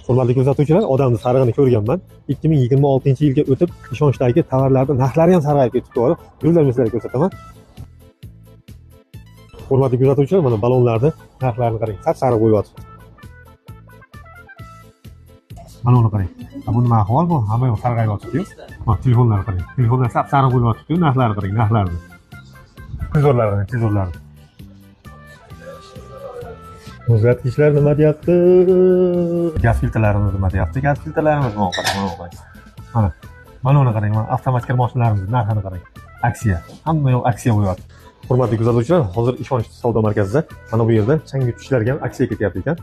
Hurmatli kuzatuvchilar, odamni sarig'ini ko'rganman. 2026-yilga o'tib, ishonchdagi tovarlarning narxlari ham sarg'ayib ketib to'g'ri. Yo'llarini sizlarga ko'rsataman. Hurmatli kuzatuvchilar, mana balonlarni narxlarini qarang, sap-sariq bo'lyapti. Mana uni qarang. Bu nima ahvol bu? Hamma yoq sarg'ayapti-ku. Mana telefonlarni qarang. Telefonlar sap-sariq bo'lyapti-ku, narxlarini qarang, narxlarini. Tezorlarni. Muzlatgichlar nima deyapti? Gaz filtrlarimiz nima deyapti? Gaz filtrlarimiz nima qarang. Mana uni qarang, mana avtomatik kirmoqchilarimiz narxini qarang. Aksiya. Hamma yoq aksiya bo'lyapti. Hurmatli kuzatuvchilar, hozir ishonch savdo markazida mana bu yerda chang yutgichlarga ham aksiya ketyapti ekan.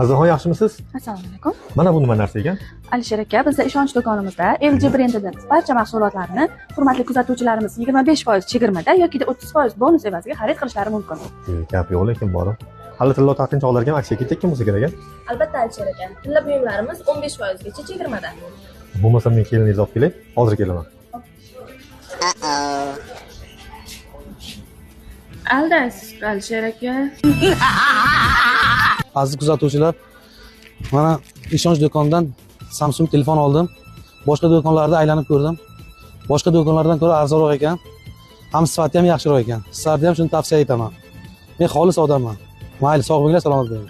Azizxon, yaxshimisiz? Assalomu alaykum. Mana bu nima narsa ekan? Alisher aka, bizda ishonch do'konimizda LG brendidan barcha mahsulotlarni hurmatli kuzatuvchilarimiz 25% chegirmada yoki 30% bonus evaziga xarid qilishlari mumkin. Gap yo'q, lekin bor. Hali tilla taqinchoqlarga ham aksiya ketayotgan bo'lsa kerak. Albatta Alisher aka. Tilla buyumlarimiz 15% gacha chegirmada. Bo'lmasa men keliningizni olib kelay, hozir kelaman. Aldaysiz, Alisher aka. Aziz kuzatuvchilar, mana ishonch do'konidan Samsung telefon oldim. Boshqa do'konlarda aylanib ko'rdim. Boshqa do'konlardan ko'ra arzonroq ekan. Ham sifati ham yaxshiroq ekan. Sizlarga ham shuni tavsiya etaman. Men xolis odamman. Mayli, sog' bo'linglar, salomat bo'ling.